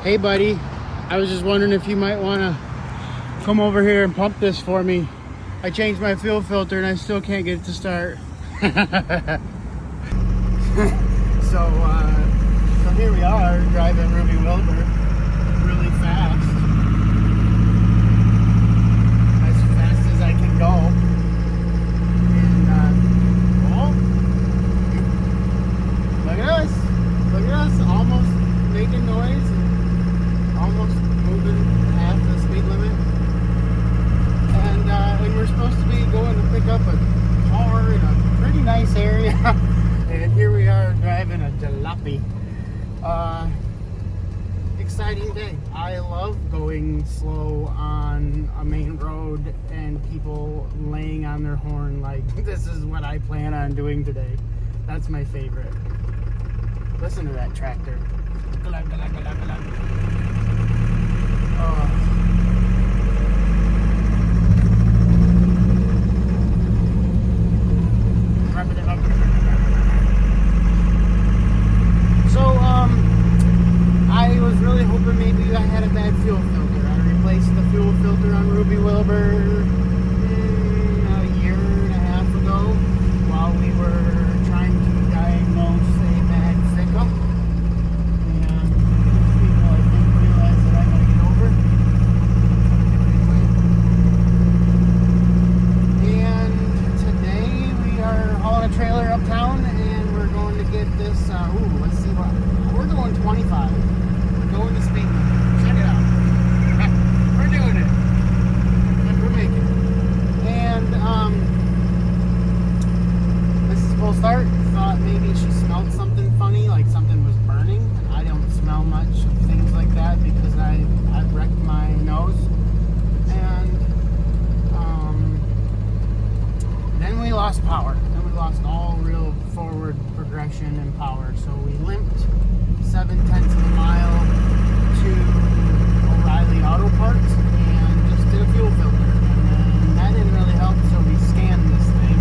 Hey buddy, I was just wondering if you might want to come over here and pump this for me. I changed my fuel filter and I still can't get it to start. So here we are driving Ruby Wilbur really fast. As fast as I can go. And well, look at us. Look at us almost making noise. Almost moving half the speed limit, and we're supposed to be going to pick up a car in a pretty nice area, and here we are driving a jalopy. Exciting day. I love going slow on a main road and people laying on their horn like this is what I plan on doing today. That's my favorite. Listen to that tractor. I was really hoping maybe I had a bad fuel filter. I replaced the fuel filter on Ruby Wilbur a year and a half ago while we were trying to diagnose a bad FICA. And people, I think, realize that I gotta get over. And today we are hauling a trailer uptown and we're going to get this, let's see what, we're going 25. We're going to speed limit. Check it out. We're doing it. We're making it. And, this is full start. Thought maybe she smelled something funny, like something was burning. I don't smell much of things like that because I've wrecked my nose. And then we lost power. Then we lost all real forward progression and power. So we limped 0.7 of a mile to O'Reilly Auto Parts and just did a fuel filter. And that didn't really help, so we scanned this thing.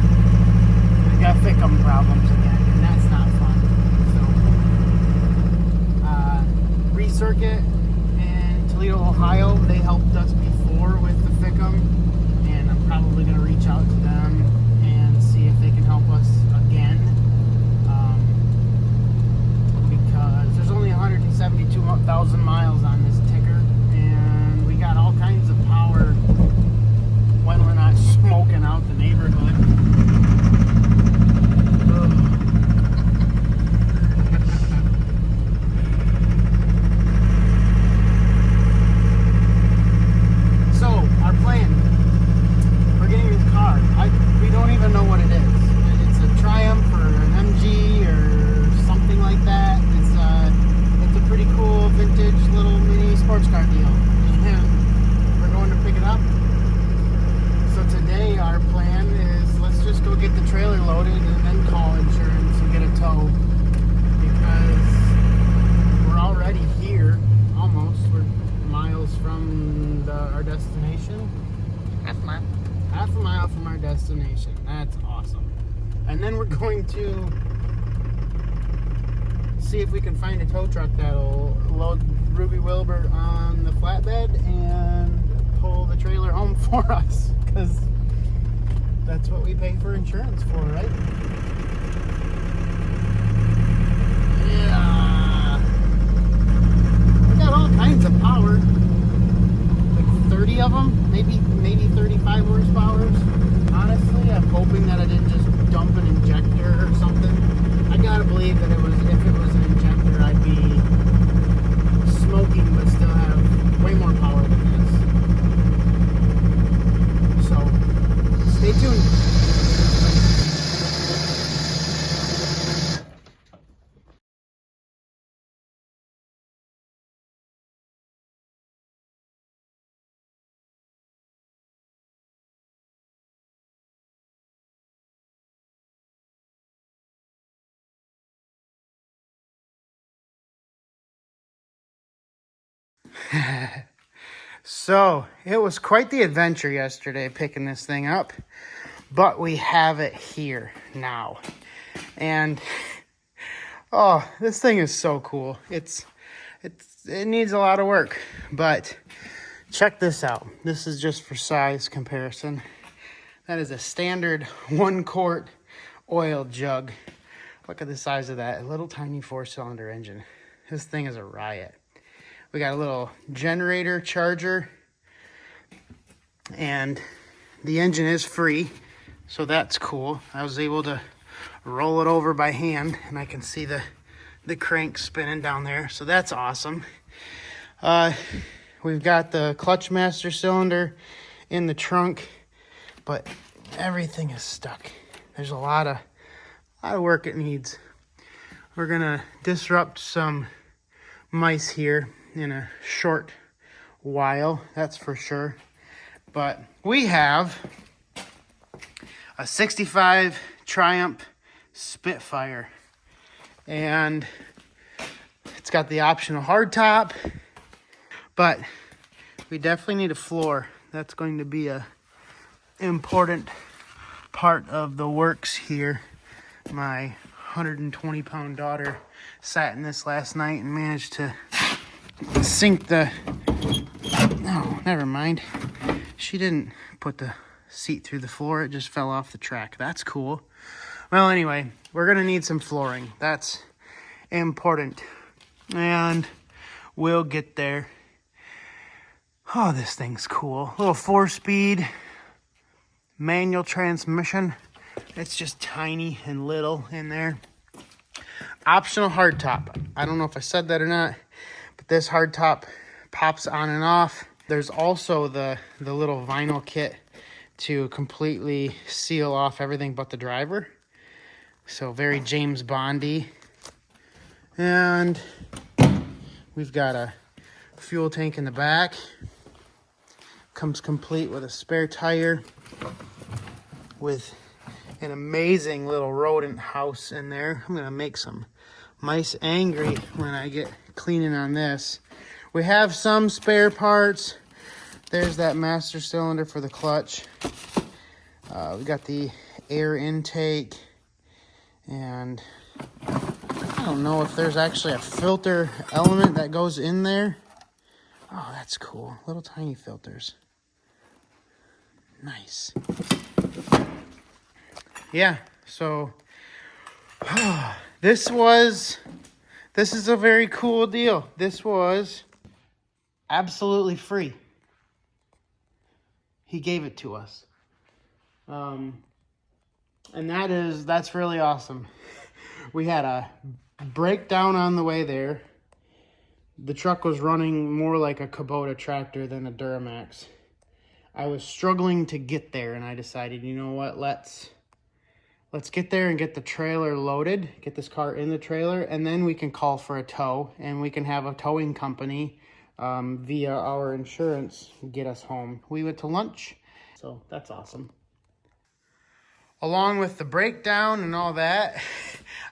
We got FICM problems again, and that's not fun. So, Recircuit in Toledo, Ohio, they helped us before with the FICM, and I'm probably going to reach out to them and see if they can help us again. Because there's only 172,000 miles on this ticker, and we got all kinds of power when we're not smoking out the neighborhood. So, our plan. We're getting this car. We don't even know what it is. It's a Triumph or an MG or something like that. It's a pretty cool vintage little mini sports car deal. And we're going to pick it up. So today our plan is let's just go get the trailer loaded and then call insurance and get a tow. Because we're already here, almost. We're miles from our destination. Half a mile from our destination. That's awesome. And then we're going to see if we can find a tow truck that'll load Ruby Wilbur on the flatbed and pull the trailer home for us. Because that's what we pay for insurance for, right? Yeah. We got all kinds of power. Like 30 of them, maybe 35 horsepower. Honestly, I'm hoping that I didn't just dump an injector or something. I gotta believe that if it was an injector, I'd be smoking but still have way more power than this. So, stay tuned. So, it was quite the adventure yesterday picking this thing up, but we have it here now. And oh, this thing is so cool. It's it needs a lot of work, but check this out. This is just for size comparison. That is a standard 1-quart oil jug. Look at the size of that, a little tiny 4-cylinder engine. This thing is a riot. We got a little generator charger, and the engine is free, so that's cool. I was able to roll it over by hand, and I can see the crank spinning down there, so that's awesome. We've got the clutch master cylinder in the trunk, but everything is stuck. There's a lot of work it needs. We're gonna disrupt some mice here in a short while, that's for sure. But we have a 65 Triumph Spitfire, and it's got the optional hardtop, but we definitely need a floor. That's going to be a important part of the works here. My 120-pound daughter sat in this last night and managed to sink the... No, never mind. She didn't put the seat through the floor. It just fell off the track. That's cool. Well, anyway, we're going to need some flooring. That's important. And we'll get there. Oh, this thing's cool. Little 4-speed manual transmission. It's just tiny and little in there. Optional hardtop. I don't know if I said that or not, but this hardtop pops on and off. There's also the little vinyl kit to completely seal off everything but the driver. So very James Bondy. And we've got a fuel tank in the back. Comes complete with a spare tire with an amazing little rodent house in there. I'm gonna make some mice angry when I get cleaning on this. We have some spare parts. There's that master cylinder for the clutch. We got the air intake, and I don't know if there's actually a filter element that goes in there. Oh, that's cool. Little tiny filters. Nice. Yeah, so this is a very cool deal. This was absolutely free. He gave it to us. And that's really awesome. We had a breakdown on the way there. The truck was running more like a Kubota tractor than a Duramax. I was struggling to get there, and I decided, you know what, let's get there and get the trailer loaded, get this car in the trailer, and then we can call for a tow, and we can have a towing company via our insurance get us home. We went to lunch, so that's awesome. Along with the breakdown and all that,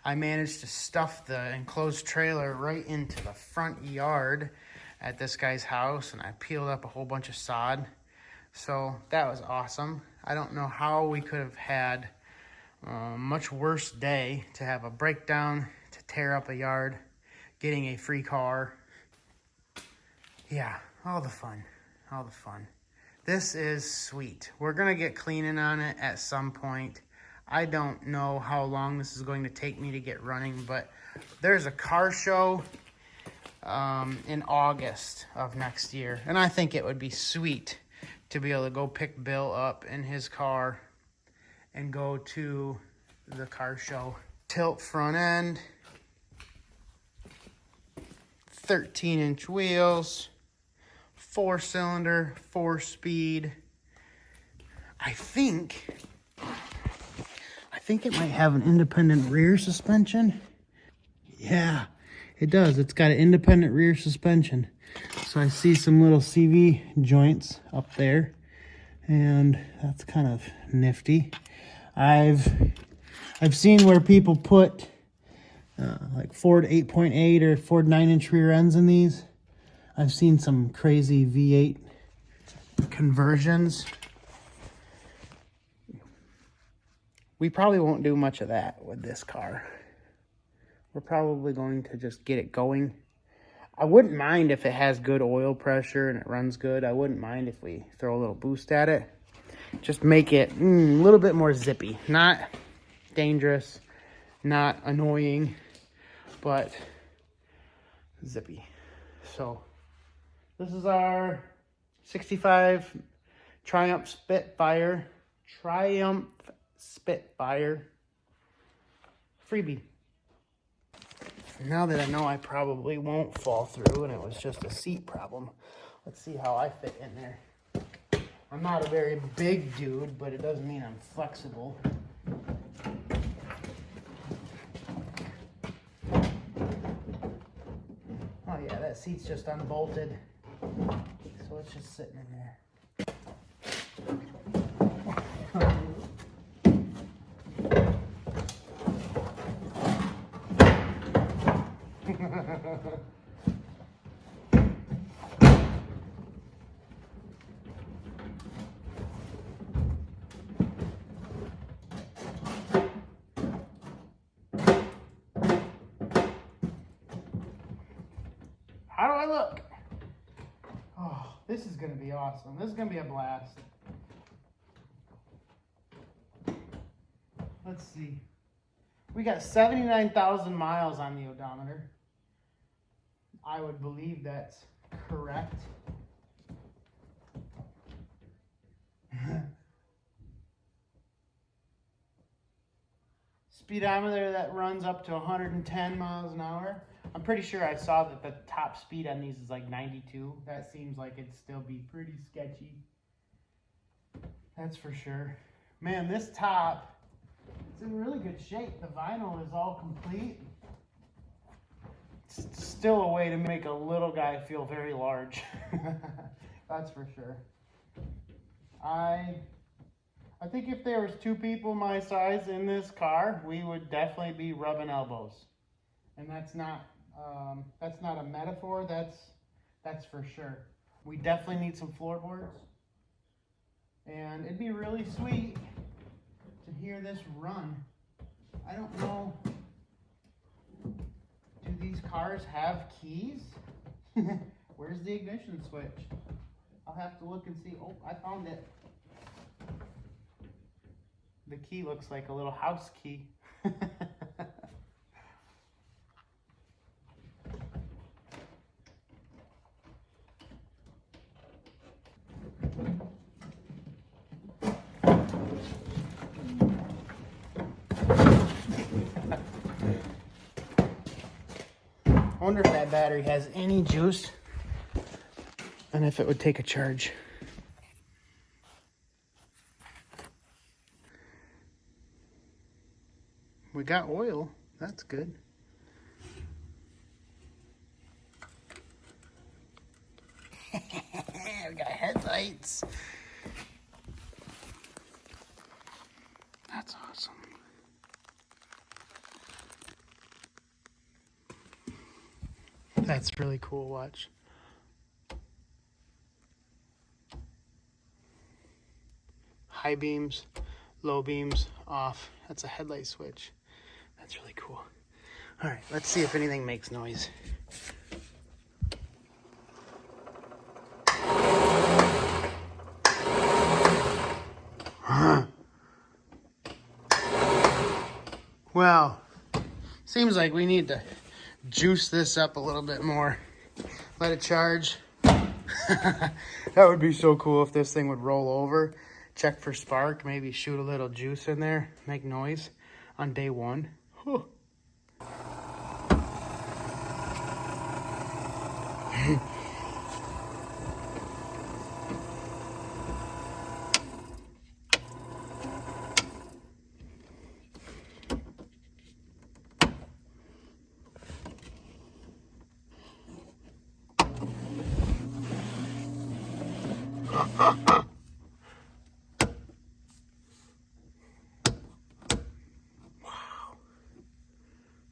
I managed to stuff the enclosed trailer right into the front yard at this guy's house, and I peeled up a whole bunch of sod. So that was awesome. I don't know how we could have had a much worse day to have a breakdown, to tear up a yard, getting a free car. Yeah, all the fun. This is sweet. We're going to get cleaning on it at some point. I don't know how long this is going to take me to get running, but there's a car show in August of next year, and I think it would be sweet to be able to go pick Bill up in his car and go to the car show. Tilt front end, 13-inch wheels, 4-cylinder, 4-speed. I think it might have an independent rear suspension. Yeah, it does. It's got an independent rear suspension. So I see some little CV joints up there, and that's kind of nifty. I've seen where people put like Ford 8.8 or Ford 9-inch rear ends in these. I've seen some crazy V8 conversions. We probably won't do much of that with this car. We're probably going to just get it going. I wouldn't mind if it has good oil pressure and it runs good. I wouldn't mind if we throw a little boost at it. Just make it a little bit more zippy. Not dangerous, not annoying, but zippy. So this is our 65 Triumph Spitfire freebie. Now that I know I probably won't fall through and it was just a seat problem, let's see how I fit in there. I'm not a very big dude, but it doesn't mean I'm flexible. Oh yeah, that seat's just unbolted. So it's just sitting in there. How do I look? Oh, this is going to be awesome. This is going to be a blast. Let's see. We got 79,000 miles on the odometer. I would believe that's correct. Speedometer that runs up to 110 miles an hour. I'm pretty sure I saw that the top speed on these is like 92. That seems like it'd still be pretty sketchy. That's for sure. Man, this top, it's in really good shape. The vinyl is all complete. It's still a way to make a little guy feel very large. That's for sure. I think if there was two people my size in this car, we would definitely be rubbing elbows. And that's not a metaphor, that's for sure. We definitely need some floorboards. And it'd be really sweet to hear this run. I don't know, do these cars have keys? Where's the ignition switch? I'll have to look and see. Oh, I found it. The key looks like a little house key. I wonder if that battery has any juice and if it would take a charge. We got oil. That's good. We got headlights. That's awesome. That's really cool. Watch. High beams, low beams, off. That's a headlight switch. That's really cool. All right, let's see if anything makes noise. Well, seems like we need to juice this up a little bit more. Let it charge. That would be so cool if this thing would roll over. Check for spark, maybe shoot a little juice in there, make noise on day one. Whew.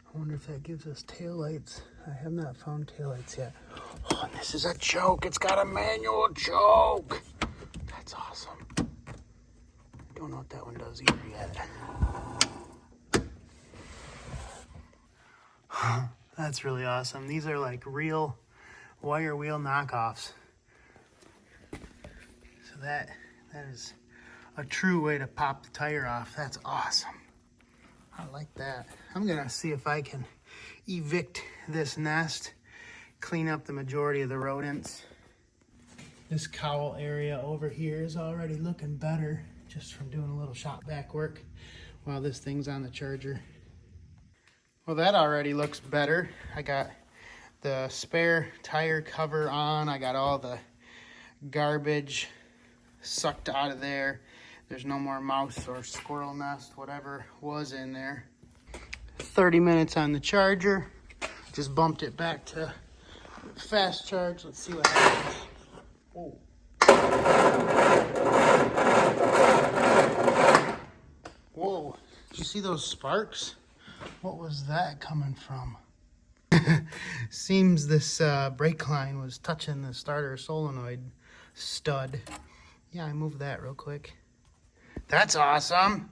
I wonder if that gives us taillights. I have not found taillights yet. Oh, this is a choke. It's got a manual choke. That's awesome. I don't know what that one does either yet. That's really awesome. These are like real wire wheel knockoffs. So that is a true way to pop the tire off. That's awesome. I like that. I'm gonna see if I can evict this nest, clean up the majority of the rodents. This cowl area over here is already looking better just from doing a little shop vac work while this thing's on the charger. Well, that already looks better. I got the spare tire cover on. I got all the garbage sucked out of there. There's no more mouse or squirrel nest, whatever was in there. 30 minutes on the charger. Just bumped it back to fast charge. Let's see what happens. Whoa. Whoa. Did you see those sparks? What was that coming from? Seems this brake line was touching the starter solenoid stud. Yeah, I moved that real quick. That's awesome.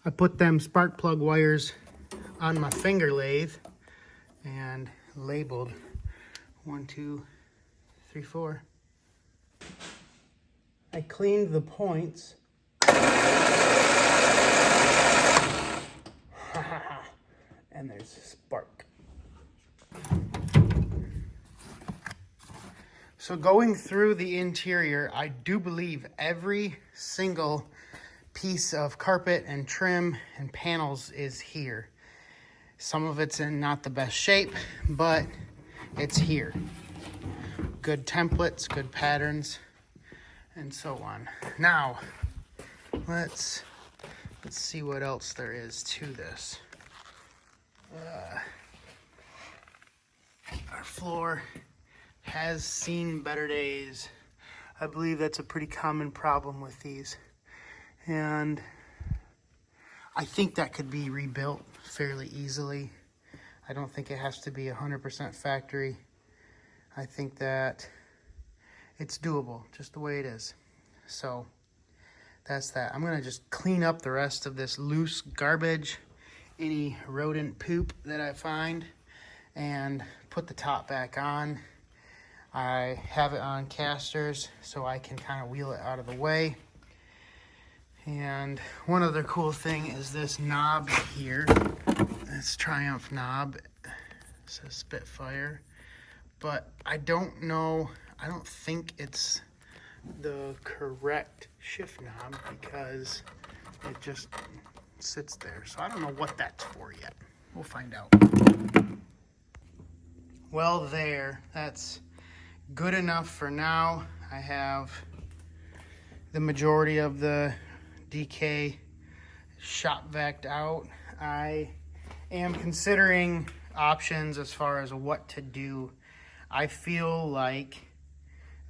I put them spark plug wires on my finger lathe and labeled 1, 2, 3, 4. I cleaned the points. And there's a spark. So going through the interior, I do believe every single piece of carpet and trim and panels is here. Some of it's in not the best shape, but it's here. Good templates, good patterns, and so on. Now, let's see what else there is to this. Our floor has seen better days. I believe that's a pretty common problem with these. And I think that could be rebuilt fairly easily. I don't think it has to be 100% factory. I think that it's doable just the way it is. So that's that. I'm gonna just clean up the rest of this loose garbage, any rodent poop that I find, and put the top back on. I have it on casters so I can kind of wheel it out of the way. And one other cool thing is this knob here. This Triumph knob. It says Spitfire. But I don't know, I don't think it's the correct shift knob because it just sits there. So I don't know what that's for yet. We'll find out. Well, that's good enough for now. I have the majority of the DK shop vac'd out. I am considering options as far as what to do. I feel like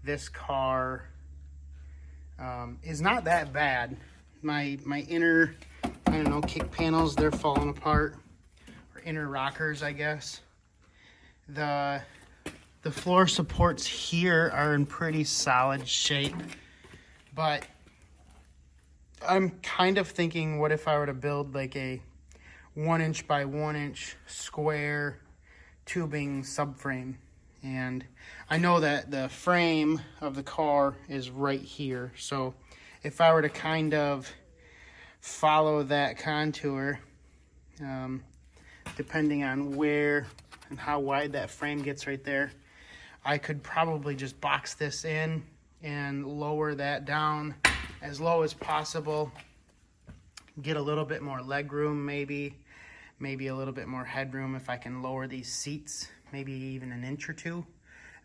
this car is not that bad. My inner, I don't know, kick panels, they're falling apart, or inner rockers, I guess. The floor supports here are in pretty solid shape, but I'm kind of thinking, what if I were to build like a 1 inch by 1 inch square tubing subframe? And I know that the frame of the car is right here. So if I were to kind of follow that contour, depending on where and how wide that frame gets right there, I could probably just box this in and lower that down as low as possible, get a little bit more leg room, maybe a little bit more headroom. If I can lower these seats maybe even an inch or two,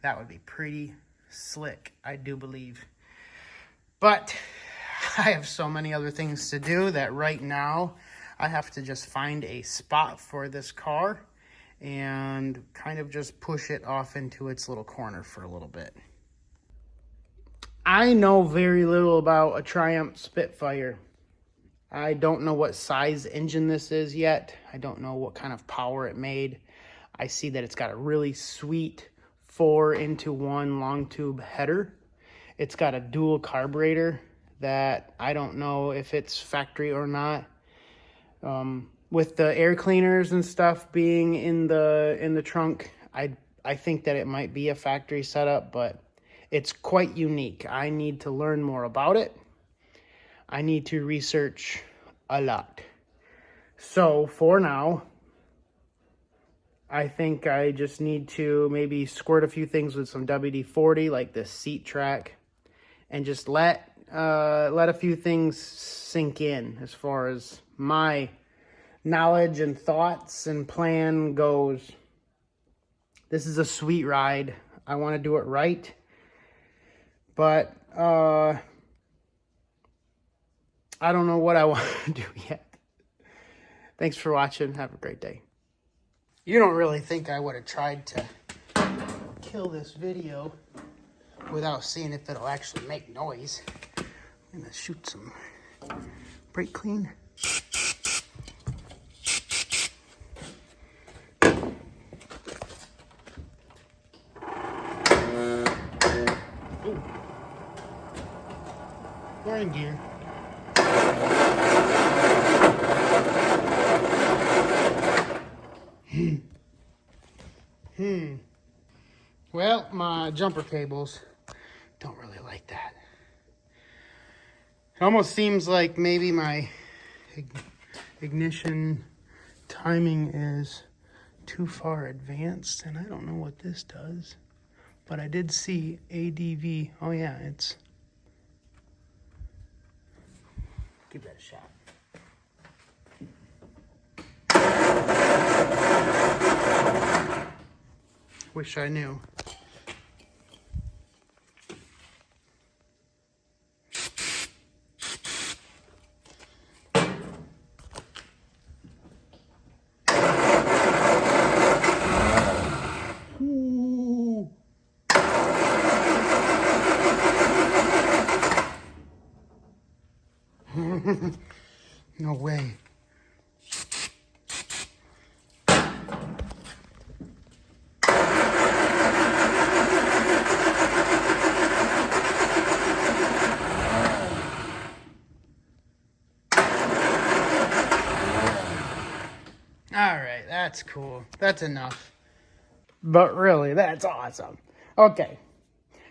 that would be pretty slick, I do believe. But I have so many other things to do that right now I have to just find a spot for this car and kind of just push it off into its little corner for a little bit. I know very little about a Triumph Spitfire. I don't know what size engine this is yet. I don't know what kind of power it made. I see that it's got a really sweet 4-into-1 long tube header. It's got a dual carburetor that I don't know if it's factory or not. With the air cleaners and stuff being in the trunk, I think that it might be a factory setup, but it's quite unique. I need to learn more about it. I need to research a lot. So for now, I think I just need to maybe squirt a few things with some WD-40, like this seat track, and just let a few things sink in as far as my knowledge and thoughts and plan goes. This is a sweet ride. I want to do it right, but I don't know what I want to do yet. Thanks for watching. Have a great day. You don't really think I would have tried to kill this video without seeing if it'll actually make noise. I'm gonna shoot some brake clean. Ooh. We're in gear. Well, my jumper cables don't really like that. It almost seems like maybe my ignition timing is too far advanced, and I don't know what this does. But I did see ADV. Oh yeah, it's... Give that a shot. Wish I knew. Ooh. No way. All right, that's cool. That's enough. But really, that's awesome. Okay,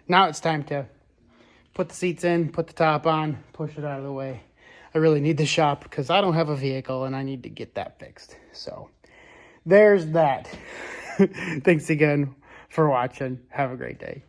now it's time to put the seats in, put the top on, push it out of the way. I really need the shop because I don't have a vehicle and I need to get that fixed. So there's that. Thanks again for watching. Have a great day.